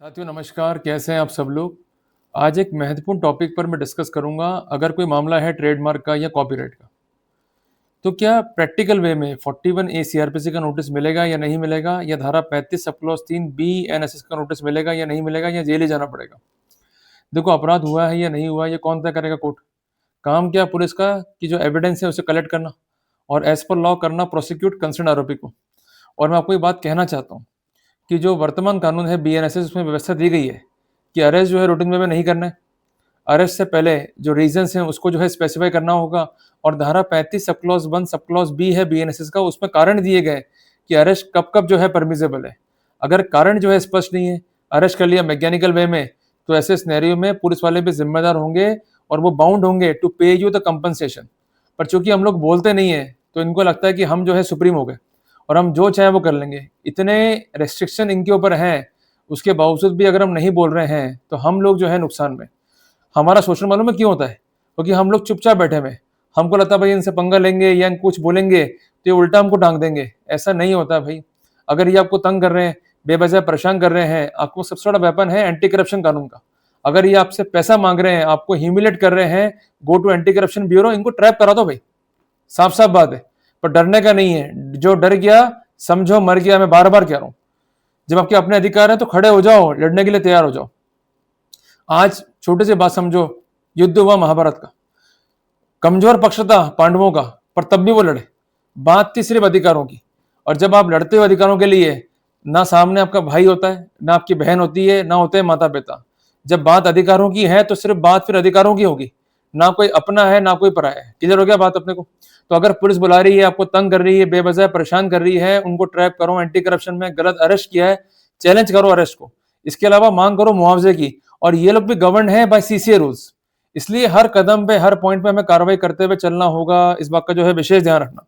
साथियों नमस्कार, कैसे हैं आप सब लोग। आज एक महत्वपूर्ण टॉपिक पर मैं डिस्कस करूंगा। अगर कोई मामला है ट्रेडमार्क का या कॉपीराइट का, तो क्या प्रैक्टिकल वे में 41A सीआरपीसी का नोटिस मिलेगा या नहीं मिलेगा, या धारा 35 सब क्लॉज 3 बी एनएसएस का नोटिस मिलेगा या नहीं मिलेगा, या जेल ही जाना पड़ेगा। देखो, अपराध हुआ है या नहीं हुआ ये कौन तय करेगा? कोर्ट। काम क्या पुलिस का कि जो एविडेंस है उसे कलेक्ट करना और एज पर लॉ करना, प्रोसिक्यूट कंसर्न आरोपी को। और मैं आपको ये बात कहना चाहता हूँ कि जो वर्तमान कानून है बीएनएसएस, उसमें व्यवस्था दी गई है कि अरेस्ट जो है रूटीन वे में नहीं करना है। अरेस्ट से पहले जो रीजंस हैं उसको जो है स्पेसिफाई करना होगा। और धारा 35 sub clause 1 sub clause B है बीएनएसएस का, उसमें कारण दिए गए कि अरेस्ट कब कब जो है परमिसेबल है। अगर कारण जो है स्पष्ट नहीं है, अरेस्ट कर लिया मैकेनिकल वे में, तो ऐसे सिनेरियो में पुलिस वाले भी जिम्मेदार होंगे और वो बाउंड होंगे टू पे यू द कंपनसेशन। पर चूंकि हम लोग बोलते नहीं है तो इनको लगता है कि हम जो है सुप्रीम हो गए और हम जो चाहे वो कर लेंगे। इतने रेस्ट्रिक्शन इनके ऊपर हैं, उसके बावजूद भी अगर हम नहीं बोल रहे हैं तो हम लोग जो है नुकसान में। हमारा शोषण मालूम है क्यों होता है? क्योंकि हम लोग चुपचाप बैठे हुए हैं। हमको लगता है भाई इनसे पंगा लेंगे या कुछ बोलेंगे तो ये उल्टा हमको टांग देंगे। ऐसा नहीं होता भाई। अगर ये आपको तंग कर रहे हैं, बेवजह परेशान कर रहे हैं, आपको सबसे बड़ा वेपन है एंटी करप्शन कानून का। अगर ये आपसे पैसा मांग रहे हैं, आपको ह्यूमिलेट कर रहे हैं, go to anti corruption bureau, इनको ट्रैप करा दो भाई। साफ साफ बात है। पर डरने का नहीं है। जो डर गया समझो मर गया। मैं बार बार कह रहा हूं, जब आपके अपने अधिकार है तो खड़े हो जाओ, लड़ने के लिए तैयार हो जाओ। आज छोटे से बात समझो, युद्ध हुआ महाभारत का, कमजोर पक्ष था पांडवों का, पर तब भी वो लड़े। बात थी सिर्फ अधिकारों की। और जब आप लड़ते हो अधिकारों के लिए, ना सामने आपका भाई होता है, ना आपकी बहन होती है, ना होते हैं माता पिता। जब बात अधिकारों की है तो सिर्फ बात फिर अधिकारों की होगी, ना कोई अपना है ना कोई पराया है। क्लियर हो गया बात अपने को? तो अगर पुलिस बुला रही है, आपको तंग कर रही है, बेवजह परेशान कर रही है, उनको ट्रैप करो। एंटी करप्शन में गलत अरेस्ट किया है, चैलेंज करो अरेस्ट को। इसके अलावा मांग करो मुआवजे की। और ये लोग भी गवर्न है बाय सीसीए रूल्स, इसलिए हर कदम पे हर पॉइंट पे हमें कार्रवाई करते हुए चलना होगा। इस बात का जो है विशेष ध्यान रखना।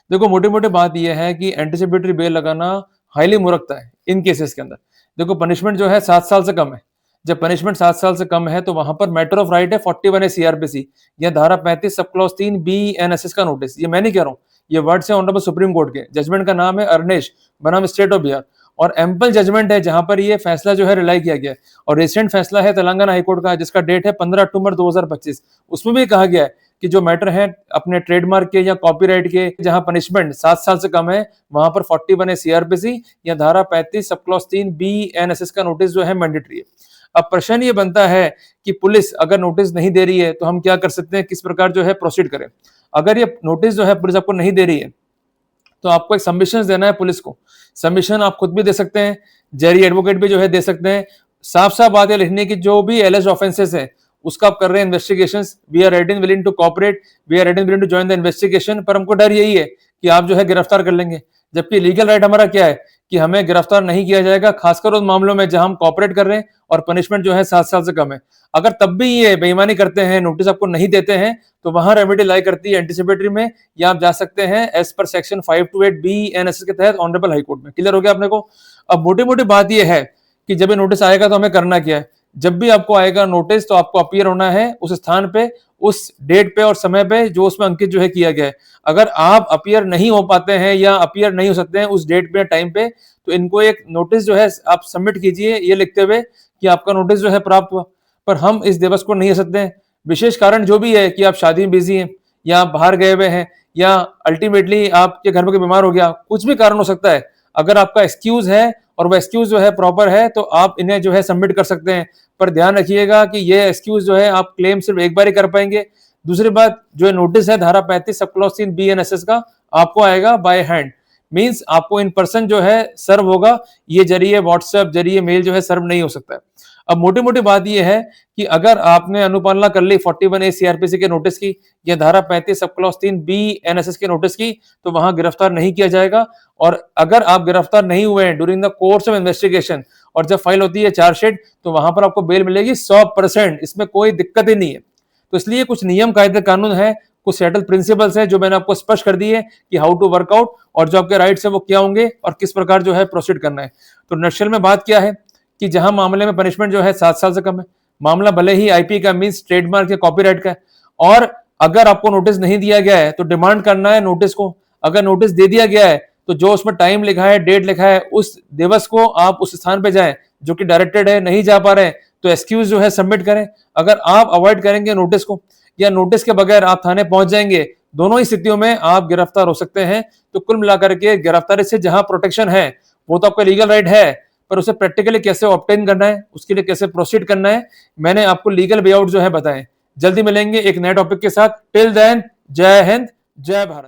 देखो, मोटी मोटी बात यह है कि एंटीसिपेटरी बेल लगाना हाईली मूर्खता है इन केसेस के अंदर। देखो, पनिशमेंट जो है 7 साल से कम है। जब पनिशमेंट 7 साल से कम है तो वहां पर मैटर ऑफ राइट है 41 सीआरपीसी या धारा 35 सब क्लॉज 3 बी एनएसएस का नोटिस। ये मैं नहीं कह रहा हूँ, ये वर्ड से ऑनरेबल सुप्रीम कोर्ट के। जजमेंट का नाम है अर्नेश बनाम स्टेट ऑफ बिहार, और एम्पल जजमेंट है जहां पर ये फैसला जो है रिलाई किया गया है। और रिसेंट फैसला है तेलंगाना हाईकोर्ट का, जिसका डेट है 15 अक्टूबर 2025। उसमें भी कहा गया है कि जो मैटर है अपने ट्रेडमार्क के या कॉपीराइट के, जहां पनिशमेंट 7 साल से कम है, वहां पर 41 है सीआरपीसी या धारा 35 सब क्लॉज 3 बी एनएसएस का नोटिस जो है मैंडेटरी है। अब प्रश्न ये बनता है कि पुलिस अगर नोटिस नहीं दे रही है तो हम क्या कर सकते हैं, किस प्रकार जो है प्रोसीड करें। अगर ये नोटिस जो है पुलिस आपको नहीं दे रही है तो आपको एक सबमिशन देना है पुलिस को। सबमिशन आप खुद भी दे सकते हैं, जेरी एडवोकेट भी जो है दे सकते हैं। साफ साफ बात है लिखने की, जो भी एलिज्ड ऑफेंसेस है उसका आप कर रहे हैं investigations. We are ready willing to cooperate, we are ready willing to join the investigation. पर हमको डर यही है कि आप जो है गिरफ्तार कर लेंगे, जबकि लीगल राइट हमारा क्या है कि हमें गिरफ्तार नहीं किया जाएगा, खासकर उन मामलों में जहां हम कोऑपरेट कर रहे हैं और पनिशमेंट जो है 7 साल से कम है। अगर तब भी ये बेईमानी करते हैं, नोटिस आपको नहीं देते हैं, तो वहां रेमेडी लाई करती है एंटीसिपेटरी में, या आप जा सकते हैं as per section 528 B NSS के तहत ऑनरेबल हाईकोर्ट में। क्लियर हो गया अपने को? अब मोटी मोटी बात यह है कि जब ये नोटिस आएगा तो हमें करना क्या है। जब भी आपको आएगा नोटिस तो आपको अपीयर होना है उस स्थान पे, उस डेट पे और समय पे जो उसमें अंकित जो है किया गया है। अगर आप अपीयर नहीं हो पाते हैं या अपीयर नहीं हो सकते हैं उस डेट पे टाइम पे, तो इनको एक नोटिस जो है आप सबमिट कीजिए ये लिखते हुए कि आपका नोटिस जो है प्राप्त हुआ। पर हम इस दिवस को नहीं दे सकते हैं। विशेष कारण जो भी है कि आप शादी में बिजी हैं या आप बाहर गए हुए हैं या अल्टीमेटली आपके घर में कोई बीमार हो गया, कुछ भी कारण हो सकता है। अगर आपका एक्सक्यूज है और वह एक्सक्यूज जो है प्रॉपर है तो आप इन्हें जो है सबमिट कर सकते हैं। पर ध्यान रखिएगा कि ये एक्सक्यूज जो है आप क्लेम सिर्फ एक बार ही कर पाएंगे। दूसरी बात, जो नोटिस है धारा 35 सब क्लॉज 3 बी एनएसएस का, आपको आएगा बाय हैंड, मींस आपको इन पर्सन जो है सर्व होगा। ये जरिए व्हाट्सएप जरिए मेल जो है सर्व नहीं हो सकता है। अब मोटी मोटी बात यह है कि अगर आपने अनुपालना कर ली 41A सीआरपीसी के नोटिस की या धारा 35 सब क्लॉज 3 बी एनएसएस के नोटिस की, तो वहां गिरफ्तार नहीं किया जाएगा। और अगर आप गिरफ्तार नहीं हुए हैं during the course of investigation और जब फाइल होती है चार्जशीट, तो वहां पर आपको बेल मिलेगी 100%। इसमें कोई दिक्कत ही नहीं है। तो इसलिए कुछ नियम कायदे कानून है, कुछ सेटल प्रिंसिपल्स है जो मैंने आपको स्पष्ट कर दिए कि हाउ टू वर्कआउट, और जो आपके राइट्स है वो क्या होंगे और किस प्रकार जो है प्रोसीड करना है। तो नक्शल में बात क्या है कि जहां मामले में पनिशमेंट जो है 7 साल से कम है, मामला भले ही आईपी का मींस ट्रेडमार्क या कॉपीराइट का है, और अगर आपको नोटिस नहीं दिया गया है तो डिमांड करना है नोटिस को। अगर नोटिस दे दिया गया है तो जो उसमें टाइम लिखा है, डेट लिखा है, उस दिवस को आप उस स्थान पे जाएं जो कि डायरेक्टेड है, नहीं जा पा रहे हैं तो एक्सक्यूज जो है सबमिट करें। अगर आप अवॉइड करेंगे नोटिस को या नोटिस के बगैर आप थाने पहुंच जाएंगे, दोनों ही स्थितियों में आप गिरफ्तार हो सकते हैं। तो कुल मिलाकर के गिरफ्तारी से जहां प्रोटेक्शन है वो तो आपका लीगल राइट है, पर उसे प्रैक्टिकली कैसे ऑब्टेन करना है, उसके लिए कैसे प्रोसीड करना है, मैंने आपको लीगल वे आउट जो है बताए। जल्दी मिलेंगे एक नए टॉपिक के साथ। टिल देन, जय हिंद, जय भारत।